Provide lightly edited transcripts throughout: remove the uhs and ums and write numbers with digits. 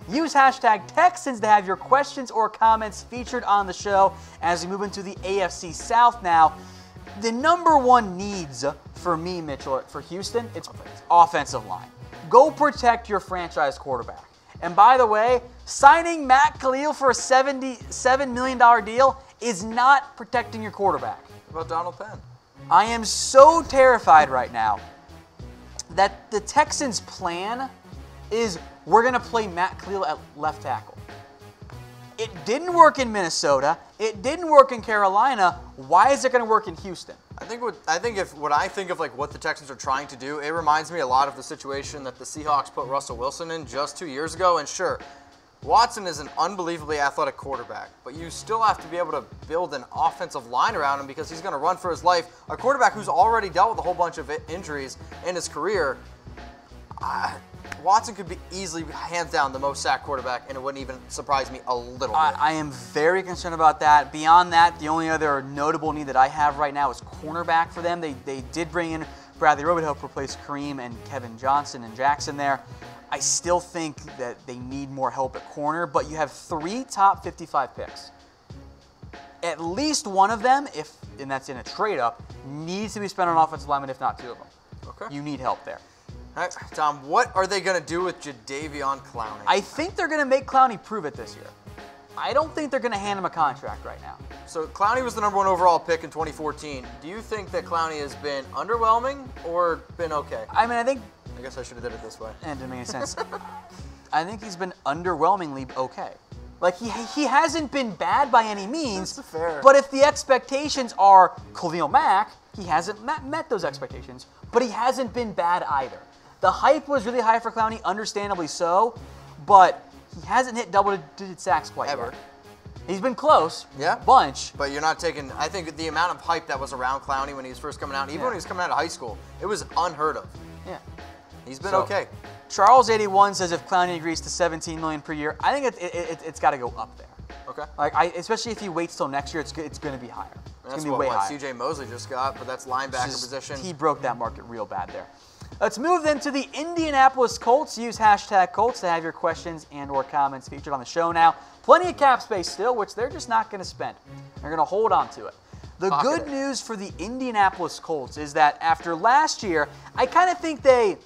Use hashtag Texans to have your questions or comments featured on the show as we move into the AFC South now. The number one needs for me, Mitchell, for Houston, it's offensive line. Go protect your franchise quarterback. And by the way, signing Matt Khalil for a $77 million deal is not protecting your quarterback. What about Donald Penn? I am so terrified right now that the Texans' plan is we're going to play Matt Khalil at left tackle. It didn't work in Minnesota. It didn't work in Carolina. Why is it going to work in Houston? I think what I think of like what the Texans are trying to do, it reminds me a lot of the situation that the Seahawks put Russell Wilson in just 2 years ago. And sure, Watson is an unbelievably athletic quarterback, but you still have to be able to build an offensive line around him because he's going to run for his life. A quarterback who's already dealt with a whole bunch of injuries in his career. Watson could be easily, hands down, the most sacked quarterback, and it wouldn't even surprise me a little bit. I am very concerned about that. Beyond that, the only other notable need that I have right now is cornerback for them. They did bring in Bradley Roby to help replace Kareem and Kevin Johnson and Jackson there. I still think that they need more help at corner, but you have 3 top 55 picks. At least one of them, and that's in a trade-up, needs to be spent on offensive linemen, if not 2 of them. Okay. You need help there. All right, Tom, what are they going to do with Jadeveon Clowney? I think they're going to make Clowney prove it this year. I don't think they're going to hand him a contract right now. So Clowney was the #1 overall pick in 2014. Do you think that Clowney has been underwhelming or been okay? I mean, I guess I should have did it this way. It didn't make any sense. I think he's been underwhelmingly okay. Like, he hasn't been bad by any means. That's fair. But if the expectations are Khalil Mack, he hasn't met those expectations. But he hasn't been bad either. The hype was really high for Clowney, understandably so, but he hasn't hit double-digit sacks quite Ever. yet. He's been close, Yeah. bunch. But you're not taking, I think the amount of hype that was around Clowney when he was first coming out, even when he was coming out of high school, it was unheard of. Yeah. He's been So, okay. Charles81 says if Clowney agrees to $17 million per year, I think it's got to go up there. Okay. Like especially if he waits till next year, it's going to be higher. It's That's going to be way higher. C.J. Mosley just got, but that's linebacker position. He broke that market real bad there. Let's move then to the Indianapolis Colts. Use hashtag Colts to have your questions and or comments featured on the show now. Plenty of cap space still, which they're just not going to spend. They're going to hold on to it. The good news for the Indianapolis Colts is that after last year, I kind of think they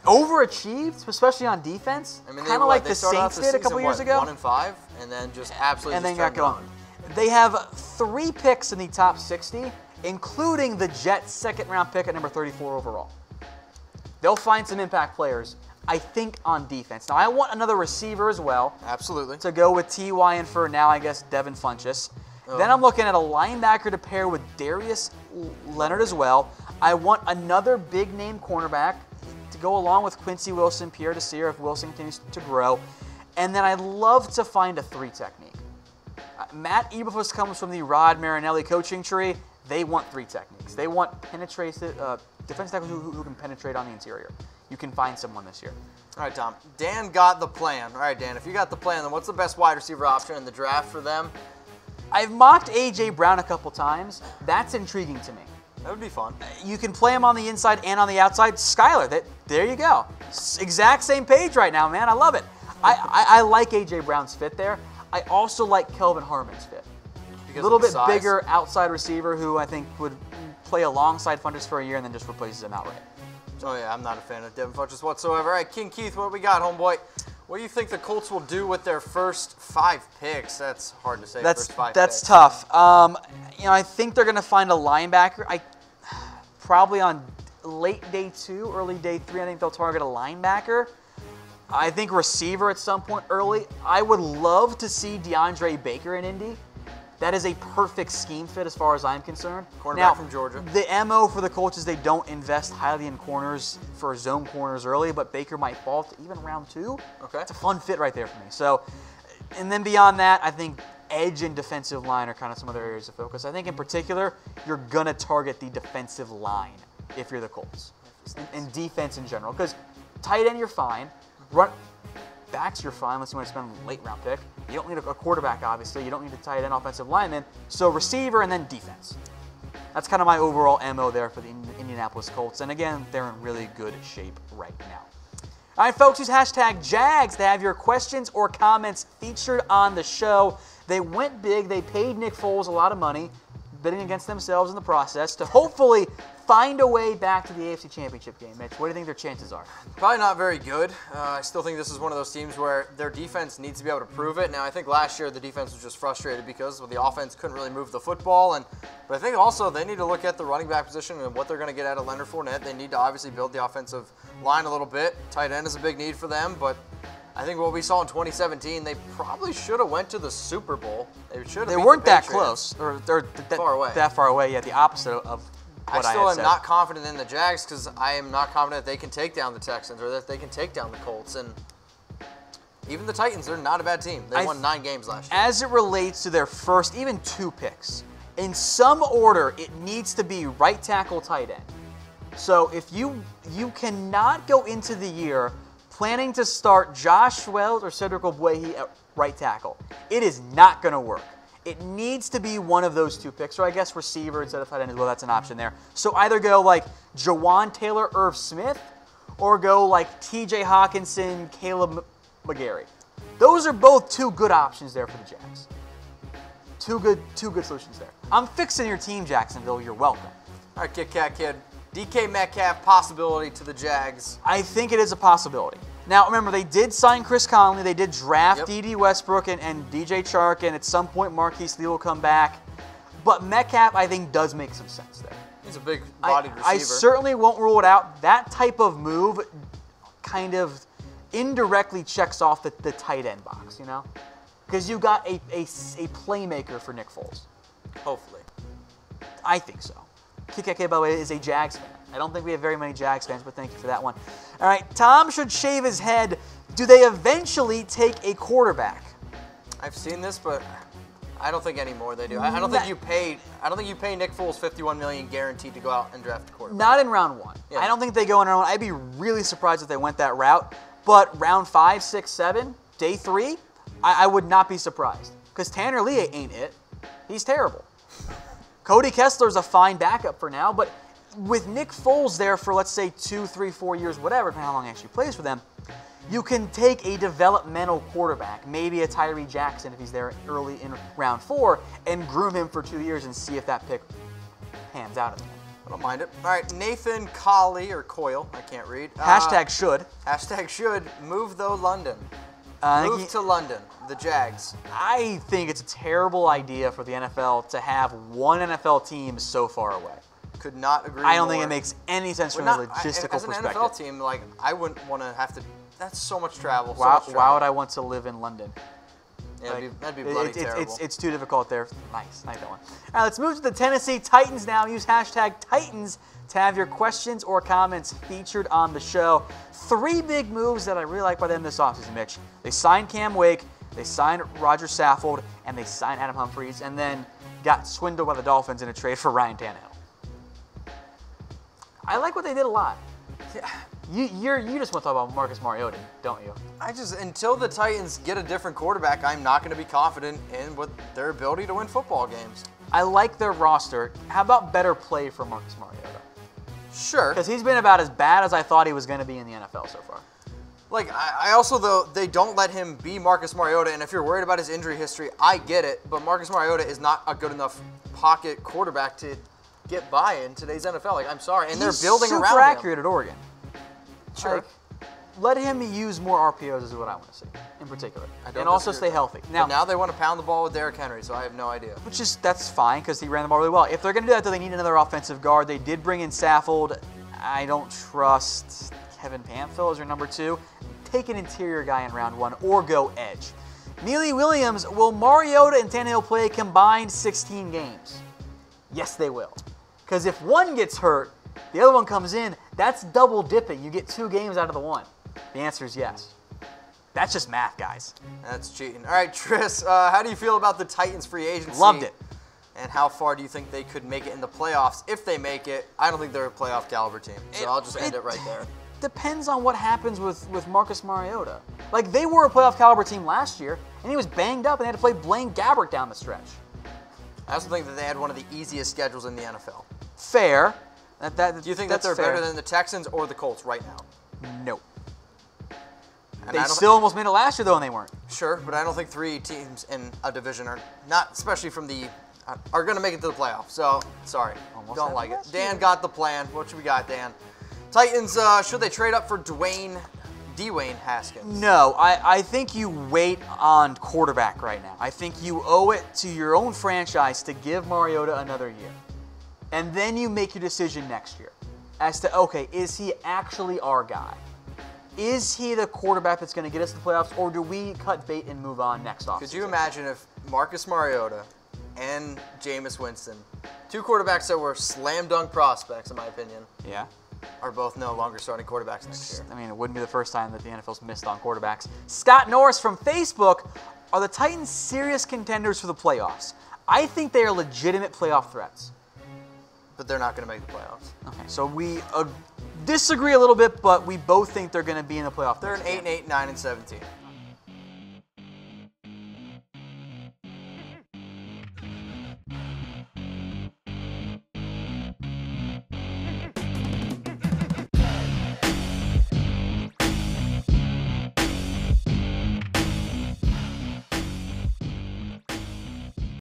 overachieved, especially on defense. I mean, kind of like the Saints did a couple years ago. 1-5, and then just absolutely and then just got going. They have 3 picks in the top 60, including the Jets' second-round pick at number 34 overall. They'll find some impact players, I think, on defense. Now, I want another receiver as well. Absolutely. To go with T.Y. and for now, I guess, Devin Funchess. Oh. Then I'm looking at a linebacker to pair with Darius Leonard as well. I want another big-name cornerback to go along with Quincy Wilson, Pierre Desir, if Wilson continues to grow. And then I'd love to find a 3 technique. Matt Eberflus comes from the Rod Marinelli coaching tree. They want 3 techniques. They want defensive tackles who can penetrate on the interior. You can find someone this year. All right, Tom. Dan got the plan. All right, Dan, if you got the plan, then what's the best wide receiver option in the draft for them? I've mocked A.J. Brown a couple times. That's intriguing to me. That would be fun. You can play him on the inside and on the outside. Skyler, there you go. Exact same page right now, man. I love it. I like A.J. Brown's fit there. I also like Kelvin Harmon's fit. A little bit bigger outside receiver who I think would play alongside Funchess for a year and then just replaces him outright. Oh, yeah, I'm not a fan of Devin Funchess whatsoever. All right, King Keith, what do we got, homeboy? What do you think the Colts will do with their first 5 picks? That's hard to say. That's first 5 that's picks. tough. I think they're going to find a linebacker. Probably on late day 2, early day 3, I think they'll target a linebacker. I think receiver at some point early. I would love to see DeAndre Baker in Indy. That is a perfect scheme fit as far as I'm concerned. Cornerback from Georgia. The MO for the Colts is they don't invest highly in corners for zone corners early, but Baker might fall to even round 2. Okay. It's a fun fit right there for me. So, and then beyond that, I think edge and defensive line are kind of some other areas of focus. I think in particular, you're going to target the defensive line if you're the Colts. And defense in general. Because tight end, you're fine. Run backs, you're fine unless you want to spend a late round pick. You don't need a quarterback, obviously. You don't need a tight end offensive lineman. So receiver and then defense. That's kind of my overall MO there for the Indianapolis Colts. And again, they're in really good shape right now. All right, folks, use hashtag Jags to have your questions or comments featured on the show. They went big. They paid Nick Foles a lot of money, bidding against themselves in the process, to hopefully find a way back to the AFC Championship game. Mitch, what do you think their chances are? Probably not very good. I still think this is one of those teams where their defense needs to be able to prove it. Now, I think last year the defense was just frustrated because the offense couldn't really move the football. But I think also they need to look at the running back position and what they're going to get out of Leonard Fournette. They need to obviously build the offensive line a little bit. Tight end is a big need for them, but I think what we saw in 2017, they probably should have went to the Super Bowl. They weren't that close, or far away. That far away. Yeah, the opposite of what I still had am said. not confident in the Jags because I am not confident that they can take down the Texans or that they can take down the Colts. And even the Titans, they're not a bad team. They won 9 games last year. As it relates to their first, even 2 picks, in some order, it needs to be right tackle, tight end. So if you cannot go into the year planning to start Josh Wells or Cedric Ogbuehi at right tackle. It is not going to work. It needs to be one of those 2 picks, or I guess receiver instead of tight end as well. That's an option there. So either go like Jawan Taylor, Irv Smith, or go like T.J. Hawkinson, Caleb McGarry. Those are both 2 good options there for the Jags. Two good solutions there. I'm fixing your team, Jacksonville. You're welcome. All right, Kit Kat Kid. DK Metcalf possibility to the Jags. I think it is a possibility. Now, remember, they did sign Chris Conley. They did draft D.D. Westbrook and DJ Chark, and at some point Marquise Lee will come back. But Metcalf, I think, does make some sense there. He's a big-bodied receiver. I certainly won't rule it out. That type of move kind of indirectly checks off the tight end box, you know? Because you got a playmaker for Nick Foles. Hopefully. I think so. KKK, by the way, is a Jags fan. I don't think we have very many Jags fans, but thank you for that one. All right, Tom should shave his head. Do they eventually take a quarterback? I've seen this, but I don't think anymore they do. I don't think you pay Nick Foles $51 million guaranteed to go out and draft a quarterback. Not in round 1. Yeah. I don't think they go in round 1. I'd be really surprised if they went that route. But round 5, 6, 7, day 3, I would not be surprised. Because Tanner Lee ain't it. He's terrible. Cody Kessler's a fine backup for now, but with Nick Foles there for, let's say, 2, 3, 4 years, whatever, depending on how long he actually plays for them, you can take a developmental quarterback, maybe a Tyree Jackson if he's there early in round 4, and groom him for 2 years and see if that pick pans out of the end. I don't mind it. All right, Nathan Colley, or Coyle, I can't read. Hashtag should. Hashtag should. Move, though, London. Move to London, the Jags. I think it's a terrible idea for the NFL to have one NFL team so far away. Could not agree I don't more. think it makes any sense from a logistical perspective. perspective. As an NFL team, like, I wouldn't want to have to. That's so much travel. Why would I want to live in London? Yeah, that'd be bloody terrible. It's too difficult there. Nice that one. All right, let's move to the Tennessee Titans now. Use hashtag Titans to have your questions or comments featured on the show. 3 big moves that I really like by them this offseason, Mitch. They signed Cam Wake, they signed Roger Saffold, and they signed Adam Humphries, and then got swindled by the Dolphins in a trade for Ryan Tannehill. I like what they did a lot. You just want to talk about Marcus Mariota, don't you? Until the Titans get a different quarterback, I'm not going to be confident in their ability to win football games. I like their roster. How about better play for Marcus Mariota? Sure. Because he's been about as bad as I thought he was going to be in the NFL so far. Like, I also, though, they don't let him be Marcus Mariota, and if you're worried about his injury history, I get it, but Marcus Mariota is not a good enough pocket quarterback to get by in today's NFL. Like, I'm sorry. And they're building around him. He's super accurate at Oregon. Sure. Like, let him use more RPOs is what I want to see, in particular. And also stay healthy. Now they want to pound the ball with Derrick Henry, so I have no idea. That's fine, because he ran the ball really well. If they're going to do that, though, they need another offensive guard. They did bring in Saffold. I don't trust Kevin Pamphil as your number 2. Take an interior guy in round 1 or go edge. Neely Williams, will Mariota and Tannehill play a combined 16 games? Yes, they will. Because if one gets hurt, the other one comes in, that's double dipping. You get 2 games out of the one. The answer is yes. That's just math, guys. That's cheating. All right, Tris, how do you feel about the Titans free agency? Loved it. And how far do you think they could make it in the playoffs? If they make it, I don't think they're a playoff caliber team. So I'll just end it right there. Depends on what happens with Marcus Mariota. Like, they were a playoff caliber team last year, and he was banged up and they had to play Blaine Gabbert down the stretch. I also think that they had one of the easiest schedules in the NFL. Fair. Do you think that they're better than the Texans or the Colts right now? No. And They still almost made it last year, though, and they weren't. Sure, but I don't think 3 teams in a division are not, especially from the, are going to make it to the playoffs. So, sorry, Almost don't like it. last Dan year. got the plan. What should we got, Dan? Titans, should they trade up for dewayne Haskins? No, I think you wait on quarterback right now. I think you owe it to your own franchise to give Mariota another year. And then you make your decision next year as to, okay, is he actually our guy? Is he the quarterback that's going to get us to the playoffs, or do we cut bait and move on next offseason? Could you imagine if Marcus Mariota and Jameis Winston, 2 quarterbacks that were slam dunk prospects, in my opinion, Yeah. are both no longer starting quarterbacks next year? I mean, it wouldn't be the first time that the NFL's missed on quarterbacks. Scott Norris from Facebook, are the Titans serious contenders for the playoffs? I think they are legitimate playoff threats. But they're not going to make the playoffs. Okay, so we disagree a little bit, but we both think they're going to be in the playoff. They're an 8-8, 9-17.